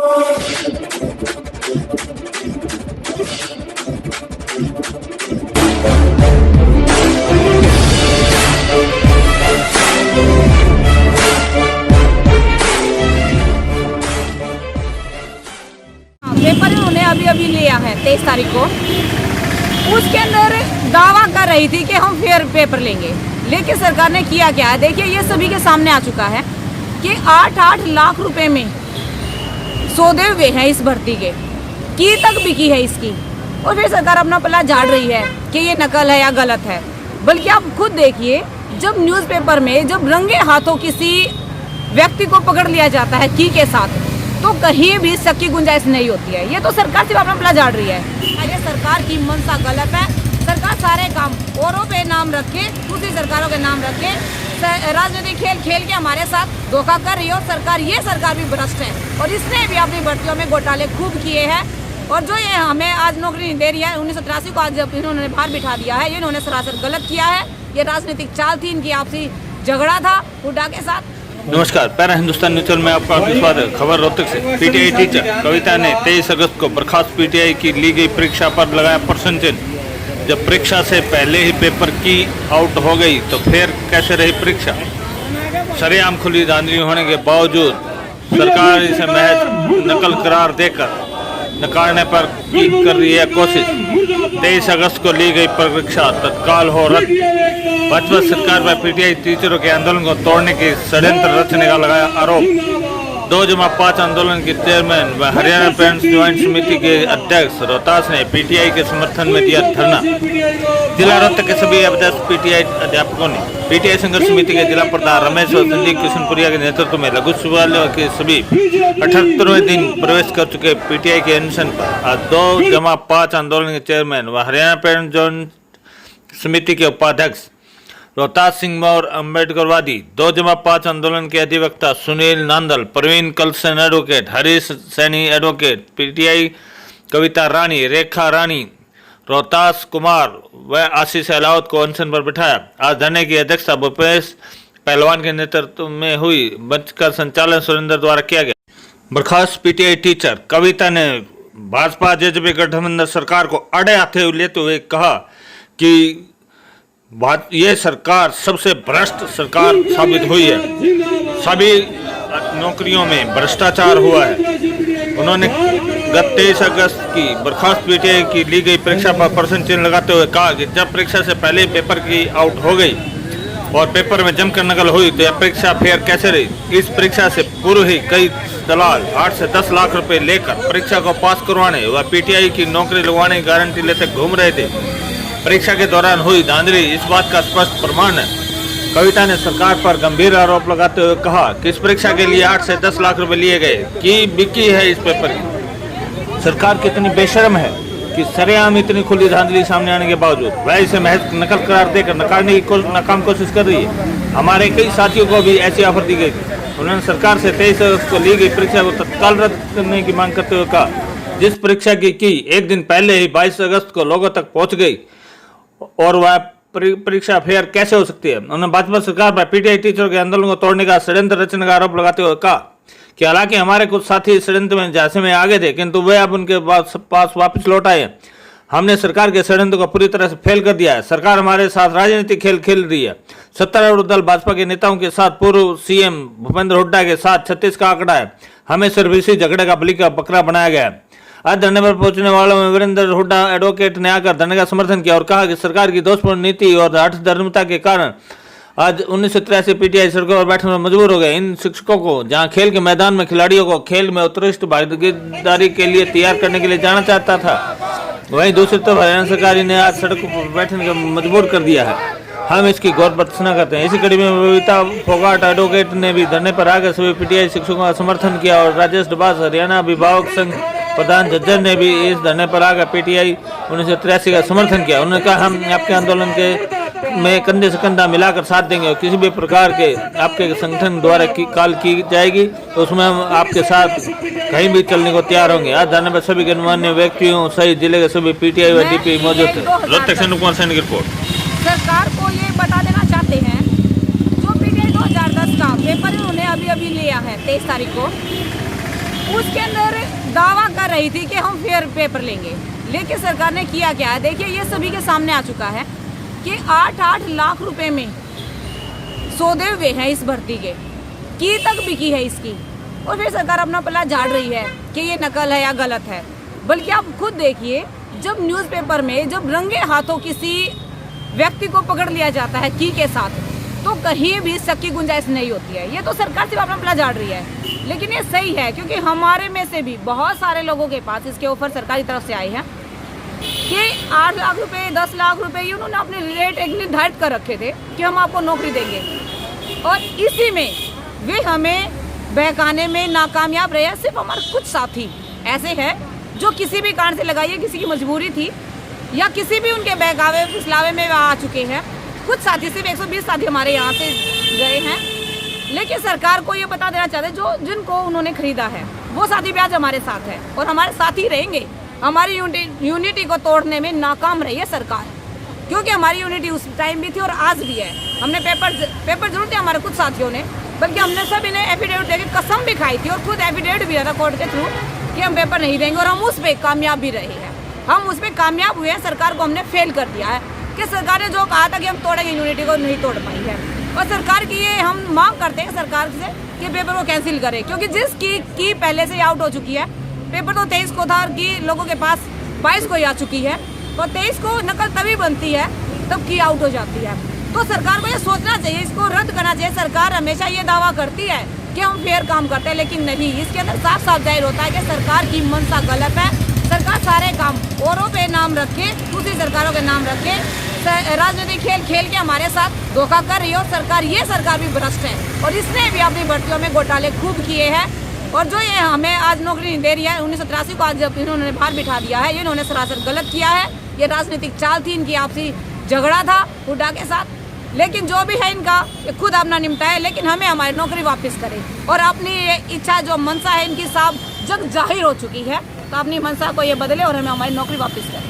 Paper उन्होंने अभी लिया है 23 तारीख को। उसके अंदर दावा कर रही थी कि हम फेयर पेपर लेंगे, लेकिन सरकार ने किया क्या है? देखिए, ये सभी के सामने आ चुका है कि 8-8 लाख रुपए में सौदे हुए हैं इस भर्ती के, की तक बिकी है इसकी, और फिर सरकार अपना पल्ला झाड़ रही है कि ये नकल है या गलत है। बल्कि आप खुद देखिए, जब न्यूज़पेपर में जब रंगे हाथों किसी व्यक्ति को पकड़ लिया जाता है की के साथ, तो कहीं भी शक की गुंजाइश नहीं होती है। ये तो सरकार सिर्फ अपना पल्ला झाड़ रही है। अरे सरकार की मंशा गलत है। सरकार सारे काम औरों पे नाम रखे, दूसरी सरकारों के नाम रखे, राजनीतिक खेल खेल के हमारे साथ धोखा कर रही है। और सरकार, ये सरकार भी भ्रष्ट है, और इसने भी अपनी भर्तियों में घोटाले खूब किए हैं। और जो ये हमें आज नौकरी नहीं दे रही है, 1983 को आज जब इन्होंने बाहर बिठा दिया है, ये इन्होंने सरासर गलत किया है। ये राजनीतिक चाल थी, इनकी आपसी झगड़ा था हुड्डा के साथ। नमस्कार, पैरा हिंदुस्तान न्यूज़ में आपका स्वागत है। खबर रोहतक से। पीटीआई टीचर कविता ने 23 अगस्त को बर्खास्त पीटीआई की ली गई परीक्षा पर लगाया प्रश्न चिन्ह। जब परीक्षा से पहले ही पेपर की आउट हो गई तो फिर कैसे रही परीक्षा? सरेआम खुली धांधली होने के बावजूद सरकार इसे महज नकल करार देकर नकारने पर कर रही है कोशिश। 23 अगस्त को ली गई परीक्षा तत्काल हो रद्द। भाजपा सरकार पर पीटीआई टीचरों के आंदोलन को तोड़ने की षड्यंत्र रचने का लगाया आरोप। 2-5 आंदोलन के चेयरमैन व हरियाणा पेरेंट्स ज्वाइंट समिति के अध्यक्ष रोहतास ने पीटीआई के समर्थन में दिया धरना। जिला रोहतक के सभी अध्यक्ष पीटीआई अध्यापकों ने पीटीआई संघर्ष समिति के जिला प्रधान रमेश और संदीप किशनपुरिया के नेतृत्व में लघु सचिवालय के सभी 78वें दिन प्रवेश कर चुके पीटीआई के अनशन पर आज 2-5 आंदोलन के चेयरमैन व हरियाणा पेरेंट्स ज्वाइंट समिति के उपाध्यक्ष रोहतास सिंह और अम्बेडकरवादी 2-5 आंदोलन के अधिवक्ता Sunil Nandal, Praveen Kalsan advocate, Harish Saini advocate, PTI Kavita Rani, Rekha Rani, Rohtas Kumar व आशीष अहलावत को अनशन पर बिठाया। आज धरने की अध्यक्षता भूपेश पहलवान के नेतृत्व में हुई। मंच का संचालन सुरेंद्र द्वारा किया गया। बर्खास्त पीटीआई टीचर कविता ने भाजपा जेजेपी गठबंधन सरकार को आड़े हाथे लेते हुए कहा कि ये सरकार सबसे भ्रष्ट सरकार साबित हुई है। सभी नौकरियों में भ्रष्टाचार हुआ है। उन्होंने गत 23 अगस्त की बर्खास्त पीटीआई की ली गई परीक्षा पर प्रश्न चिन्ह लगाते हुए कहा कि जब परीक्षा से पहले पेपर की आउट हो गई और पेपर में जमकर नकल हुई तो यह परीक्षा फेयर कैसे रही? इस परीक्षा से पूर्व ही कई दलाल 8 से 10 लाख रुपए लेकर परीक्षा को पास करवाने व पीटीआई की नौकरी लगवाने की गारंटी लेते घूम रहे थे। परीक्षा के दौरान हुई धांधली इस बात का स्पष्ट प्रमाण है। कविता ने सरकार पर गंभीर आरोप लगाते हुए कहा कि इस परीक्षा के लिए 8 से 10 लाख रुपए लिए गए कि बिकी है इस पेपर की। सरकार कितनी बेशर्म है कि सरेआम इतनी खुली धांधली सामने आने के बावजूद वह इसे महज नकल करार देकर नकारने की नाकाम कोशिश कर रही है। हमारे कई साथियों को भी ऐसी ऑफर दी गई थी। उन्होंने सरकार से 23 अगस्त को ली गई परीक्षा को तत्काल रद्द करने की मांग करते हुए कहा, जिस परीक्षा की एक दिन पहले ही 22 अगस्त को लोगों तक पहुंच गई और वह परीक्षा फेयर कैसे हो सकती है? उन्होंने भाजपा सरकार पर पीटीआई टीचरों के आंदोलन को तोड़ने का षड्यंत्र रचने का आरोप लगाते हुए कहा कि हालांकि हमारे कुछ साथी षड्यंत्र में झांसे में आगे थे, किंतु वे अब उनके पास वापस लौट आए हैं। हमने सरकार के षड्यंत्र को पूरी तरह से फेल कर दिया है। सरकार हमारे साथ राजनीतिक खेल खेल रही है। सत्तारूढ़ दल भाजपा के नेताओं के साथ पूर्व सीएम भूपेंद्र हुड्डा के साथ 36 का आंकड़ा है। हमें सिर्फ इसी झगड़े का बलि का बकरा बनाया गया है। आज धरने पर पहुंचने वालों में वीरेंद्र हुड्डा एडवोकेट ने आकर धरने का समर्थन किया और कहा कि सरकार की दोषपूर्ण नीति और हठधर्मिता के कारण आज 1983 पीटीआई सड़कों पर बैठने में मजबूर हो गए। इन शिक्षकों को जहां खेल के मैदान में खिलाड़ियों को खेल में उत्कृष्ट भागीदारी के लिए तैयार करने के लिए जाना चाहता था, वहीं दूसरी तरफ हरियाणा सरकार ने आज सड़कों पर बैठने का मजबूर कर दिया है। हम इसकी गौर भर्त्सना करते हैं। इसी कड़ी में बबीता फोगाट एडवोकेट ने भी धरने पर आकर सभी पीटीआई शिक्षकों का समर्थन किया और राजेश डबास हरियाणा अभिभावक संघ प्रधान झज्जर ने भी इस धरने पर आकर पीटीआई 1983 का समर्थन किया। उन्होंने कहा, हम आपके आंदोलन के में कंधे से कंधा मिलाकर साथ देंगे और किसी भी प्रकार के आपके संगठन द्वारा कॉल की जाएगी तो उसमें हम आपके साथ कहीं भी चलने को तैयार होंगे। आज धरने पर सभी गणमान्य व्यक्तियों सहित जिले के सभी पीटीआई व डीपी मौजूद थे। सरकार को ये बता देना चाहते हैं, जो पीटीआई 2010 का पेपर उन्होंने अभी लिया है 23 तारीख को, उसके अंदर दावा कर रही थी कि हम फेयर पेपर लेंगे, लेकिन सरकार ने किया क्या है? देखिए ये सभी के सामने आ चुका है कि 8-8 लाख रुपए में सौदे हुए हैं इस भर्ती के, की तक बिकी है इसकी, और फिर सरकार अपना पल्ला झाड़ रही है कि ये नकल है या गलत है। बल्कि आप खुद देखिए, जब न्यूज़पेपर में जब रंगे हाथों किसी व्यक्ति को पकड़ लिया जाता है की के साथ, तो कहीं भी शक की गुंजाइश नहीं होती है। ये तो सरकार सिर्फ अपना पल्ला झाड़ रही है, लेकिन ये सही है क्योंकि हमारे में से भी बहुत सारे लोगों के पास इसके ऑफर सरकारी तरफ से आए हैं कि 8 लाख रुपए, 10 लाख रुपए, ये उन्होंने अपने रेट एक निर्धारित कर रखे थे कि हम आपको नौकरी देंगे, और इसी में वे हमें बहकाने में नाकामयाब रहे। सिर्फ हमारे कुछ साथी ऐसे हैं जो किसी भी कारण से लगाइए, किसी की मजबूरी थी या किसी भी उनके बहकावे फुसलावे में आ चुके हैं। कुछ साथी, सिर्फ 120 साथी हमारे यहाँ से गए हैं, लेकिन सरकार को ये बता देना चाहते जो जिनको उन्होंने खरीदा है वो साथी भी आज हमारे साथ है और हमारे साथ ही रहेंगे। हमारी यूनिटी को तोड़ने में नाकाम रही है सरकार, क्योंकि हमारी यूनिटी उस टाइम भी थी और आज भी है। हमने पेपर जरूर थे हमारे कुछ साथियों ने, बल्कि हमने सभी ने एफिडेविट देकर कसम भी खाई थी और खुद एफिडेविट भी रहा कोर्ट के थ्रू कि हम पेपर नहीं देंगे, और हम उस पर कामयाब भी रहे हैं। हम उस पर कामयाब हुए हैं, सरकार को हमने फेल कर दिया है कि सरकार ने जो कहा था कि हम तोड़ेंगे यूनिटी को, नहीं तोड़ पाई है। और सरकार की ये हम मांग करते हैं सरकार से कि पेपर को कैंसिल करे, क्योंकि जिस की पहले से आउट हो चुकी है। पेपर तो 23 को था, की लोगों के पास 22 को ही आ चुकी है, तो 23 को नकल तभी बनती है तब की आउट हो जाती है। तो सरकार को ये सोचना चाहिए, इसको रद्द करना चाहिए। सरकार हमेशा ये दावा करती है कि हम फेयर काम करते हैं, लेकिन नहीं, इसके अंदर साफ साफ जाहिर होता है कि सरकार की मंशा गलत है। सरकार सारे काम औरों पे नाम रखे, दूसरी सरकारों के नाम रखे, राजनीतिक खेल खेल के हमारे साथ धोखा कर रही है। और सरकार भी भ्रष्ट है, और इसने भी अपनी भर्तियों में घोटाले खूब किए हैं। और जो ये हमें आज नौकरी नहीं दे रही है, 1983 को आज जब इन्होंने बाहर बिठा दिया है, ये इन्होंने सरासर गलत किया है। ये राजनीतिक चाल थी, इनकी आपसी झगड़ा था हुड्डा के साथ। लेकिन जो भी है इनका, ये खुद अपना निपटाए, लेकिन हमें हमारी नौकरी वापस करें। और अपनी ये इच्छा, जो मनसा है इनकी, साफ जग जाहिर हो चुकी है, तो अपनी मनसा को ये बदले और हमें हमारी नौकरी वापस करें।